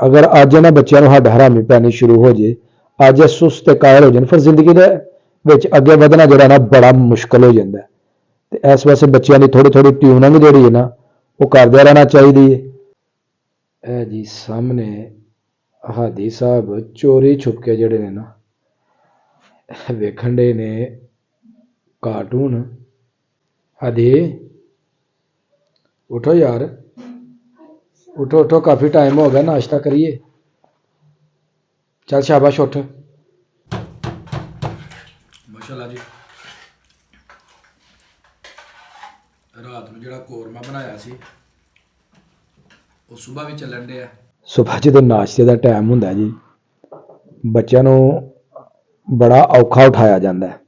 अगर अज इन्हां बच्चों को हड्ड हरामी पैनी शुरू हो जाए, अज सुस्त ते कायल हो जाए, फिर जिंदगी दे विच अगे वधना जिहड़ा ना बड़ा मुश्किल हो जाता है। तो इस वास्ते बच्चों की थोड़ी थोड़ी ट्यूनिंग जिहड़ी है ना वो करदे रहना चाहिए है। ए जी सामने हादी साहब चोरी छुप के जिहड़े ने ना वेखण डे ने कार्टून। हादी उठो यार, उठो उठो, काफ़ी टाइम हो गया, नाश्ता करिए। चल शाबाश उठ। माशाल्लाह जी, रात में जो कौरमा बनाया सी वो सुबह भी चलन डे। सुबह जो नाश्ते का टाइम होंगे जी, बच्चों को बड़ा औखा उठाया जाता है।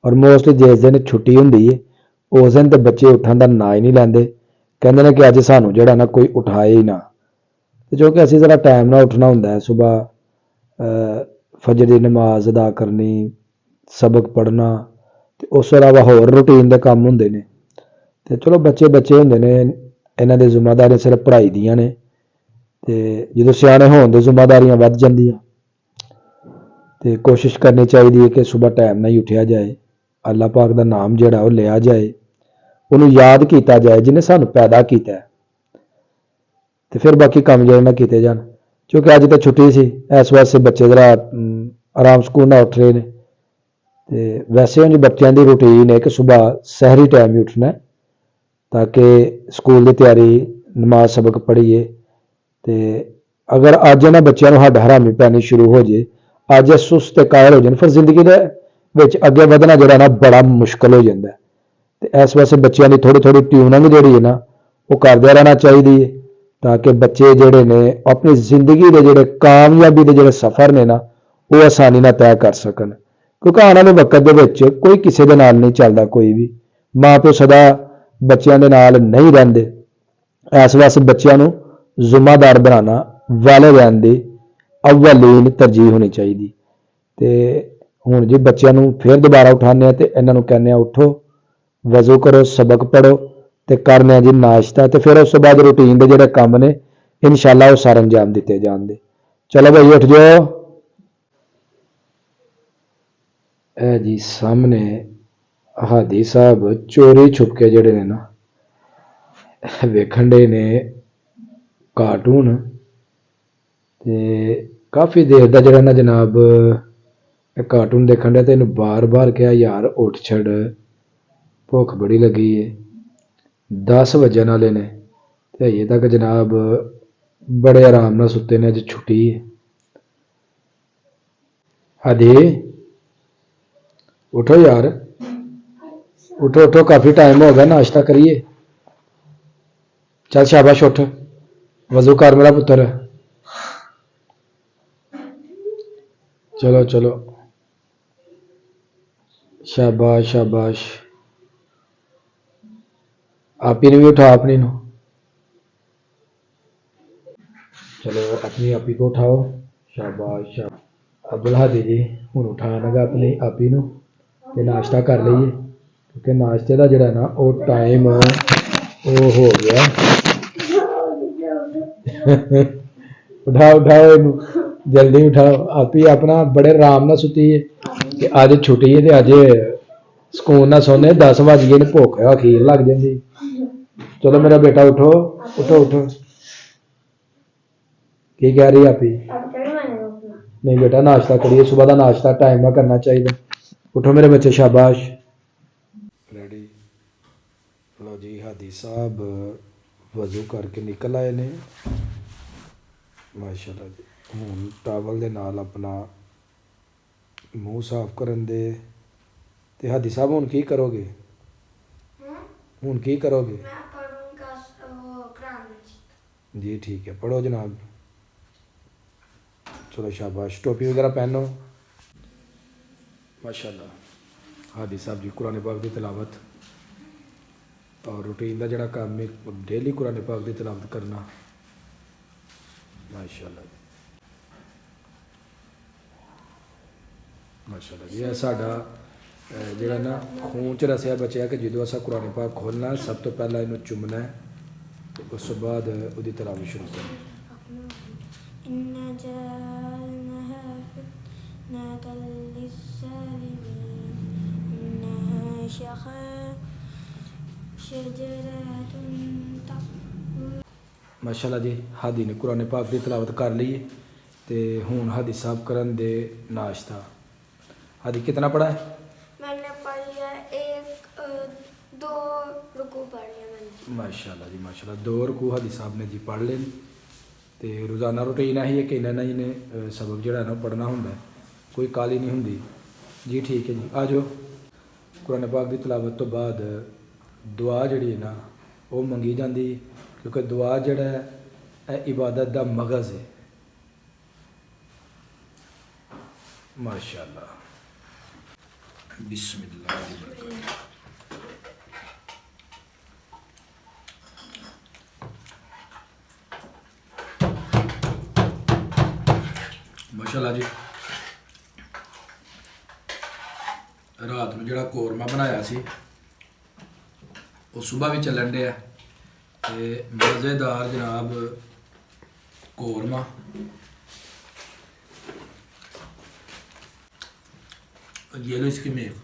और मोस्टली जिस दिन छुट्टी होंगी है उस दिन तो बच्चे उठन का ना ही नहीं लेंगे, कहते हैं कि अज सानू जो ना कोई उठाए ही ना। जो कि असी जरा टाइम ना उठना होंगे, सुबह फजर की नमाज अदा करनी, सबक पढ़ना, तो उस अलावा होर रूटीन के काम होंगे ने। तो चलो बच्चे बच्चे होंगे ने, इन्हों की जिम्मेदारियां सिर्फ पढ़ाई दियाँ ने, तो जो सियाने होने जिम्मेदारियां वध जांदियां। तो कोशिश करनी चाहिए है कि सुबह टाइम नहीं उठा जाए, अल्लाह पाक का नाम जोड़ा वो लिया जाए, उन्होंने याद किया जाए जिन्हें सानू पैदा किया, तो फिर बाकी काम जो ना किए जान। क्योंकि अज तो छुट्टी सी, इस वास्ते बच्चे जरा आराम सुकून ना उठ रहे हैं। तो वैसे उन्हें बच्चों की रूटीन है कि सुबह सहरी टाइम ही उठना है, ताकि स्कूल की तैयारी, नमाज सबक पढ़िए। तो अगर अज इन्हां बच्चों को हड्ड हरामी पैनी शुरू हो जाए, अज सुस्त ते कायल हो जाए, फिर जिंदगी दे विच अगे वधना जिहड़ा ना बड़ा मुश्किल हो जाता है। तो इस वास्ते बच्चों की थोड़ी थोड़ी ट्यूनिंग जिहड़ी है ना वो करदे रहना चाहिए है, ताकि बच्चे जिहड़े ने अपनी जिंदगी के जिहड़े कामयाबी के जिहड़े सफ़र ने ना वो आसानी नाल तय कर सकन। क्योंकि आने वाले वक्त दे विच कोई किसी दे नाल नहीं चलता, कोई भी माँ प्यो सदा बच्चों के नाल नहीं रहिंदे। इस वास्ते बच्चों को जिम्मेदार बनाना वालिदैन दी अव्वलीन तरजीह होनी चाहिए। तो हुण जी बच्चों को फिर दोबारा उठाने, तो इन्हों कहने उठो, वजू करो, सबक पढ़ो, तो करने जी नाश्ता, तो फिर उस बाद रूटीन के जोड़े काम ने इंशाअल्लाह वो सारे अंजाम दिते जाएंगे। चलो भाई उठ जाओ। ए जी सामने हादी साहब चोरी छुप के जिहड़े ने ना वेखण डे ने कार्टून। तो काफ़ी देर का जोड़ा ना जनाब कार्टून देखण डे, तो इन्हूं बार बार कहा यार उठ छड़, भुख बड़ी लगी है। 10 वजन वाले ने, तो अजे तक जनाब बड़े आराम नाल सुते ने, अज छुट्टी है। हादी उठो यार, उठो उठो, काफ़ी टाइम हो गया, नाश्ता करिए। चल शाबाश उठ, वजू कर मेरा पुत्र। चलो चलो, शाबाश शाबाश। आपी ने भी उठा अपनी नु। चलो अपनी आपी को उठाओ, शाबाश शाबाश। अब्दुल हादी जी हूँ उठा लगा अपनी आपी नू, ते नाश्ता कर लीए, क्योंकि नाश्ते का जोड़ा ना वो टाइम वो हो गया। उठाओ उठाओ इनू, जल्दी उठाओ। आपी अपना बड़े आराम नाल सुती है कि अज छुट्टी है, तो अज सुकून नाल सोने। 10 बज गए, भुख अखीर लग जाती। चलो मेरा बेटा उठो, उठो उठो। की कह रही आपी? नहीं बेटा नाश्ता करिए, सुबह का नाश्ता टाइम में करना चाहिए। उठो मेरे बच्चे, शाबाश। रेडी। लो जी हादी साहब वजू करके निकल आए ने, माशाल्लाह जी। हुण टावल दे नाल अपना मूँह साफ करन दे। ते हादी साहब हुण की करोगे? हुण की करोगे? जी ठीक है, पढ़ो जनाब। चलो शाबाश, टोपी वगैरह पहनो। माशाल्लाह हादी साहब जी कुरान पाक की तिलावत और रूटीन का जोड़ा काम है डेली कुरान पाक की तिलावत करना। माशाल्लाह माशाल्लाह जी। यह साडा जोड़ा ना खून च रसिया बचया कि जो असा कुरान पाक खोलना सब तो पहला इनू चुमना है, तो उस बाद वो तिलावत शुरू करनी। إنا جعلناها فتنة للظالمين إنها شجرة ਮਾਸ਼ਾਅੱਲਾ ਜੀ ਹਾਦੀ ਨੇ ਕੁਰਾਨ ਪਾਕ ਦੀ ਤਿਲਾਵਤ ਕਰ ਲਈ ਹੈ ਤੇ ਹੁਣ ਹਾਦੀ ਸਾਹਿਬ ਕਰਨ ਦੇ ਨਾਸ਼ਤਾ। हादी कितना पढ़ा है? मैंने पढ़ लिया दो रुकू पढ़ लिया मैंने। माशाल्लाह जी माशाल्लाह, 2 रुकू हादी साहब ने जी पढ़ ले। तो रोज़ाना रूटीन है कि इन्होंने जी ने सबक जोड़ा ना पढ़ना होंगे, कोई काली नहीं होंगी जी। ठीक है जी, आ जाओ। कुरान पाक की तिलावत तो बाद दुआ जी है ना वो मंगी जाती, क्योंकि दुआ जड़ा है इबादत का मगज़ है। माशाल्लाह, बिस्मिल्लाह। माशाल्लाह जी, रात में जड़ा कोरमा बनाया सी वो सुबह भी चलन डे मज़ेदार जनाब कोरमा। ये लो इसकी मेव।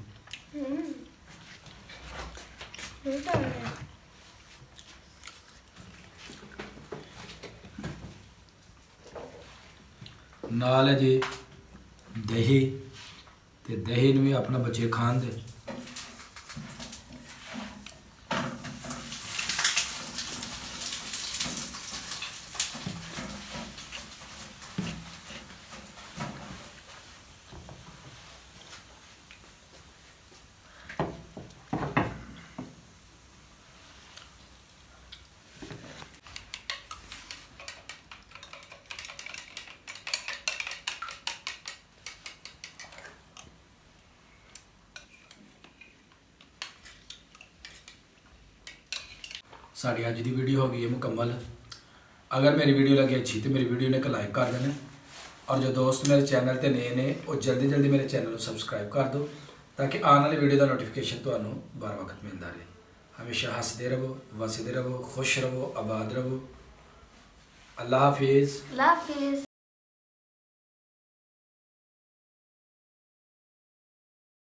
नाल है जी दही, ते दही भी अपना बच्चे खान दे। साड़ी अज की वीडियो हो गई है मुकम्मल। अगर मेरी वीडियो लगी अच्छी तो मेरी वीडियो ने एक लाइक कर देना, और जो दोस्त मेरे चैनल पर नए ने वो जल्दी जल्दी मेरे चैनल को सबसक्राइब कर दो, ताकि आने वाली वीडियो का नोटिफिकेशन तो बार वक्त मिलता रहे। हमेशा हंसते रहो, वसदे रहो, खुश रहो, आबाद रहो। अल्लाह हाफिज़।